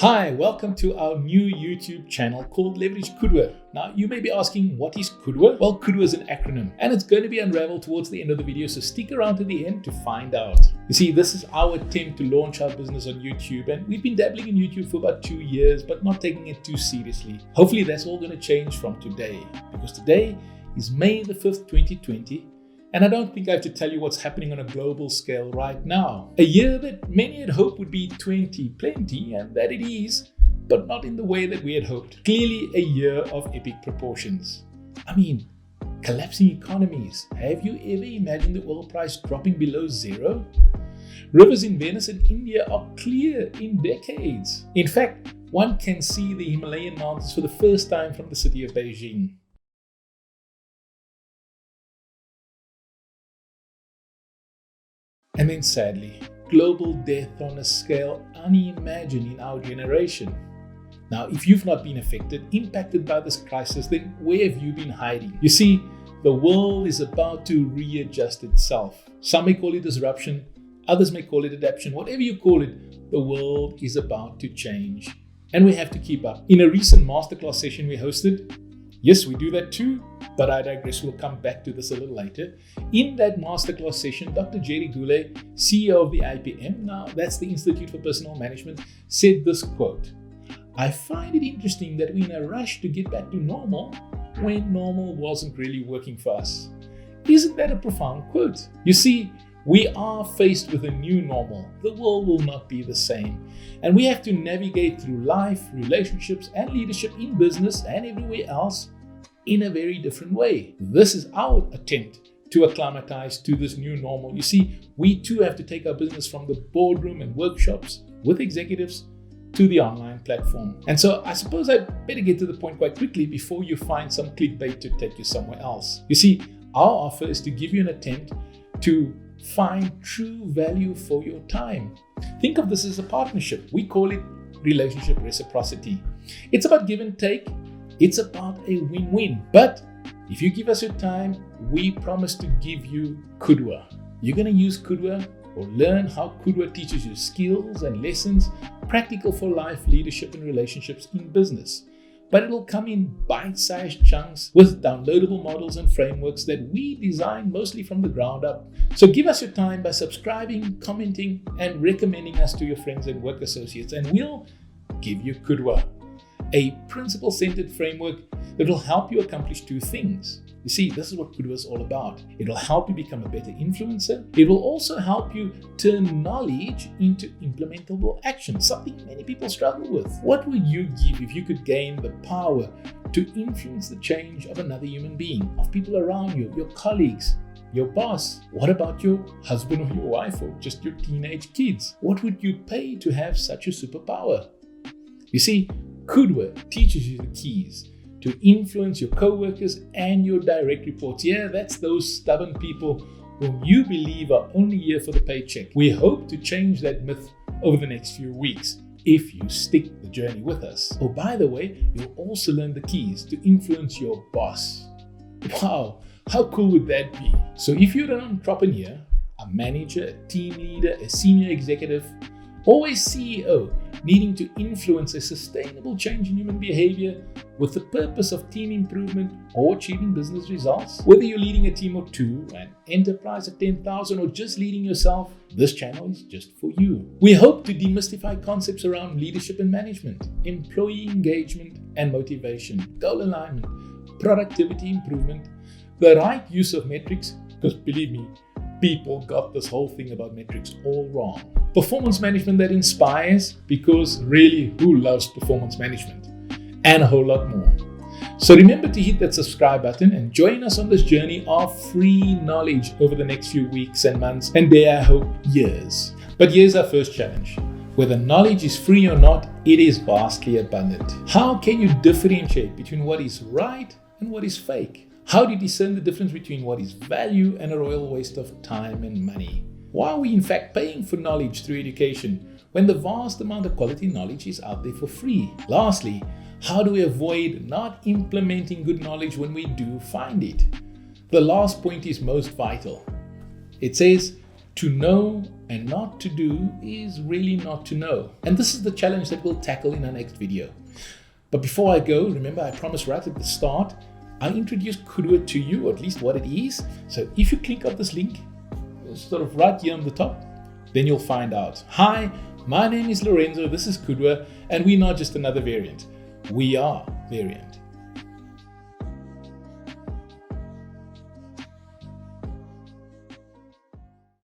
Hi, welcome to our new YouTube channel called Leverage KUDWA. Now, you may be asking, what is KUDWA? Well, KUDWA is an acronym and it's going to be unraveled towards the end of the video, so stick around to the end to find out. You see, this is our attempt to launch our business on YouTube, and we've been dabbling in YouTube for about 2 years, but not taking it too seriously. Hopefully, that's all going to change from today, because today is May the 5th, 2020. And I don't think I have to tell you what's happening on a global scale right now. A year that many had hoped would be 2020, and that it is, but not in the way that we had hoped. Clearly a year of epic proportions. I mean, collapsing economies. Have you ever imagined the oil price dropping below zero? Rivers in Venice and India are clear in decades. In fact, one can see the Himalayan mountains for the first time from the city of Beijing. And then sadly, global death on a scale unimagined in our generation. Now, if you've not been affected, impacted by this crisis, then where have you been hiding? You see, the world is about to readjust itself. Some may call it disruption, others may call it adaptation. Whatever you call it, the world is about to change. And we have to keep up. In a recent masterclass session we hosted, yes, we do that too, but I digress. We'll come back to this a little later. In that masterclass session, Dr. Jerry Goulet, CEO of the IPM, now that's the Institute for Personal Management, said this quote: "I find it interesting that we're in a rush to get back to normal when normal wasn't really working for us." Isn't that a profound quote? You see, we are faced with a new normal. The world will not be the same. And we have to navigate through life, relationships, and leadership in business and everywhere else in a very different way. This is our attempt to acclimatize to this new normal. You see, we too have to take our business from the boardroom and workshops with executives to the online platform. And so I suppose I better get to the point quite quickly before you find some clickbait to take you somewhere else. You see, our offer is to give you an attempt to find true value for your time. Think of this as a partnership. We call it relationship reciprocity. It's about give and take. It's about a win-win. But if you give us your time, we promise to give you KUDWA. You're going to use KUDWA or learn how KUDWA teaches you skills and lessons practical for life, leadership, and relationships in business. But it'll come in bite-sized chunks with downloadable models and frameworks that we design mostly from the ground up. So give us your time by subscribing, commenting, and recommending us to your friends and work associates, and we'll give you KUDWA, a principle-centered framework that will help you accomplish two things. You see, this is what KUDWA is all about. It will help you become a better influencer. It will also help you turn knowledge into implementable action, something many people struggle with. What would you give if you could gain the power to influence the change of another human being, of people around you, your colleagues, your boss? What about your husband or your wife, or just your teenage kids? What would you pay to have such a superpower? You see, KUDWA teaches you the keys to influence your co-workers and your direct reports. Yeah, that's those stubborn people whom you believe are only here for the paycheck. We hope to change that myth over the next few weeks if you stick the journey with us. Oh, by the way, you'll also learn the keys to influence your boss. Wow, how cool would that be? So if you're an entrepreneur, a manager, a team leader, a senior executive, always CEO, needing to influence a sustainable change in human behavior with the purpose of team improvement or achieving business results, whether you're leading a team of 2, an enterprise of 10,000, or just leading yourself, this channel is just for you. We hope to demystify concepts around leadership and management, employee engagement and motivation, goal alignment, productivity improvement, the right use of metrics, because believe me, people got this whole thing about metrics all wrong. Performance management that inspires, because really, who loves performance management? And a whole lot more. So remember to hit that subscribe button and join us on this journey of free knowledge over the next few weeks and months, and dare I hope years. But here's our first challenge. Whether knowledge is free or not, it is vastly abundant. How can you differentiate between what is right and what is fake? How do you discern the difference between what is value and a royal waste of time and money? Why are we in fact paying for knowledge through education when the vast amount of quality knowledge is out there for free? Lastly, how do we avoid not implementing good knowledge when we do find it? The last point is most vital. It says, To know and not to do is really not to know. And this is the challenge that we'll tackle in our next video. But before I go, remember I promised right at the start, I introduced KUDWA to you, or at least what it is. So if you click on this link, sort of right here on the top, then you'll find out. Hi, my name is Lorenzo, this is KUDWA, and we're not just another variant. We are Variant.